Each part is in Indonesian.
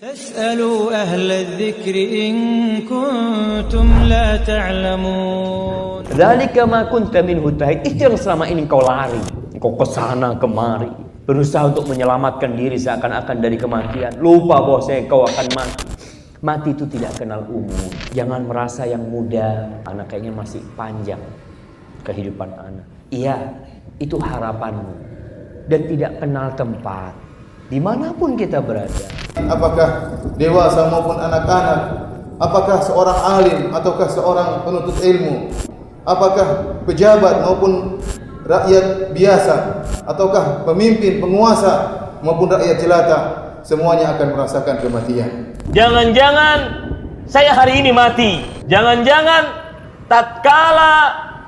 فاسألوا أهل الذكر إن كنتم لا تعلمون. ذلك ما كنت منه تحيد. Itu yang selama ini kau lari, kau kesana kemari, berusaha untuk menyelamatkan diri seakan-akan dari kematian. Lupa bahwasanya kau akan mati. Mati itu tidak kenal umur. Jangan merasa yang muda, anak kayaknya masih panjang kehidupan anak. Iya, itu harapanmu. Dan tidak kenal tempat. Dimanapun kita berada. Apakah dewasa maupun anak-anak, apakah seorang alim ataukah seorang penuntut ilmu, apakah pejabat maupun rakyat biasa, ataukah pemimpin, penguasa maupun rakyat jelata, semuanya akan merasakan kematian. Jangan-jangan saya hari ini mati. Jangan-jangan tatkala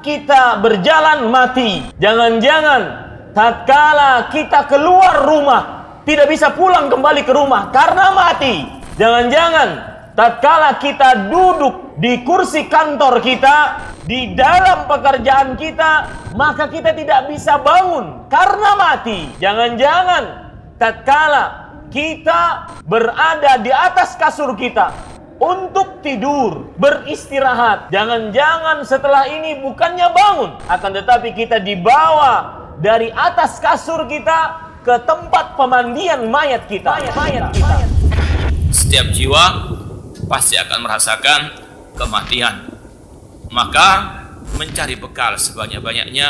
kita berjalan mati. Jangan-jangan tatkala kita keluar rumah tidak bisa pulang kembali ke rumah karena mati. Jangan-jangan tatkala kita duduk di kursi kantor kita, di dalam pekerjaan kita, maka kita tidak bisa bangun karena mati. Jangan-jangan tatkala kita berada di atas kasur kita untuk tidur, beristirahat, jangan-jangan setelah ini bukannya bangun, akan tetapi kita dibawa dari atas kasur kita ke tempat pemandian mayat kita. Setiap jiwa pasti akan merasakan kematian. Maka mencari bekal sebanyak-banyaknya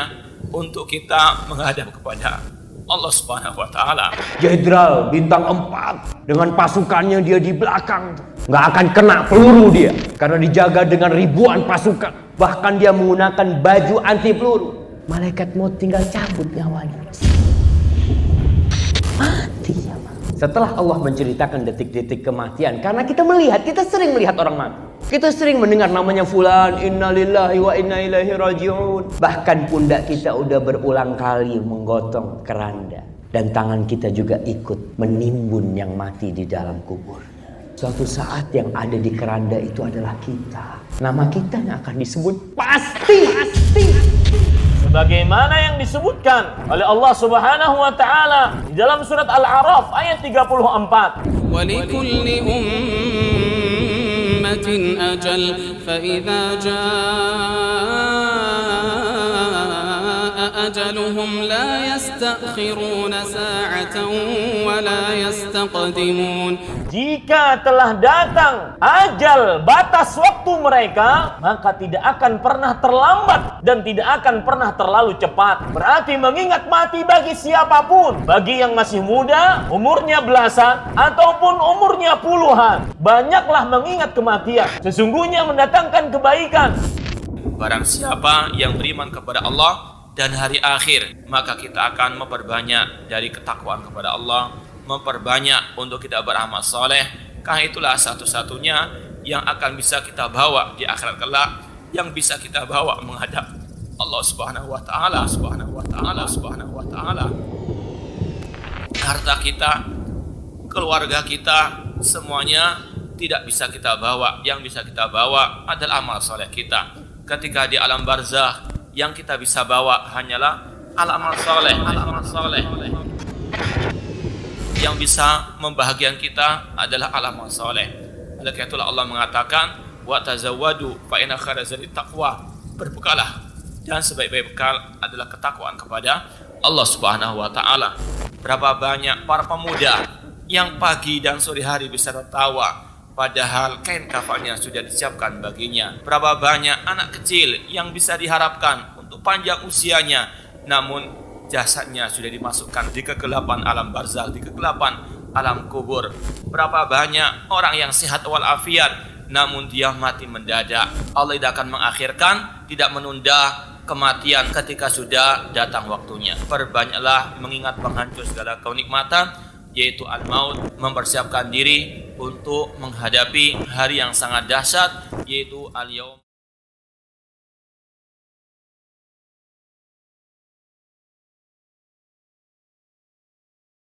untuk kita menghadap kepada Allah Subhanahu wa taala. Jenderal bintang 4 dengan pasukannya dia di belakang, nggak akan kena peluru dia karena dijaga dengan ribuan pasukan. Bahkan dia menggunakan baju anti peluru. Malaikat maut tinggal cabut nyawanya. Mati ya, setelah Allah menceritakan detik-detik kematian, karena kita sering melihat orang mati. Kita sering mendengar namanya fulan, innalillahi wa inna ilaihi raji'un. Bahkan pundak kita udah berulang kali menggotong keranda. Dan tangan kita juga ikut menimbun yang mati di dalam kubur. Suatu saat yang ada di keranda itu adalah kita. Nama kita yang akan disebut pasti. Sebagaimana yang disebutkan oleh Allah Subhanahu wa taala di dalam surat Al-A'raf ayat 34. Walikulli ummatin ajal fa idza jaa ajaluhum la yastakhiruna sa'atan wa la yastaqdimun. Jika telah datang ajal batas waktu mereka, maka tidak akan pernah terlambat dan tidak akan pernah terlalu cepat. Berarti mengingat mati bagi siapapun, bagi yang masih muda, umurnya belasan, ataupun umurnya puluhan, banyaklah mengingat kematian. Sesungguhnya mendatangkan kebaikan. Barang siapa yang beriman kepada Allah dan hari akhir, maka kita akan memperbanyak dari ketakwaan kepada Allah, memperbanyak untuk kita beramal soleh. Karena itulah satu-satunya yang akan bisa kita bawa di akhirat kelak, yang bisa kita bawa menghadap Allah Subhanahu wa taala. Harta kita, keluarga kita, semuanya tidak bisa kita bawa. Yang bisa kita bawa adalah amal soleh kita. Ketika di alam barzakh, yang kita bisa bawa hanyalah amal soleh. Yang bisa membahagiakan kita adalah amal soleh. Oleh karena itulah Allah mengatakan, wa tazawwadu fa inna khairaz zadi taqwa. Berbekalah, dan sebaik-baik bekal adalah ketakwaan kepada Allah Subhanahu wa taala. Berapa banyak para pemuda yang pagi dan sore hari bisa tertawa padahal kain kafannya sudah disiapkan baginya. Berapa banyak anak kecil yang bisa diharapkan untuk panjang usianya, namun jasadnya sudah dimasukkan di kegelapan alam barzakh, di kegelapan alam kubur. Berapa banyak orang yang sehat walafiat, namun dia mati mendadak. Allah tidak akan mengakhirkan, tidak menunda kematian ketika sudah datang waktunya. Perbanyaklah mengingat penghancur segala kenikmatan, yaitu al-maut, mempersiapkan diri untuk menghadapi hari yang sangat dahsyat, yaitu al-yaum.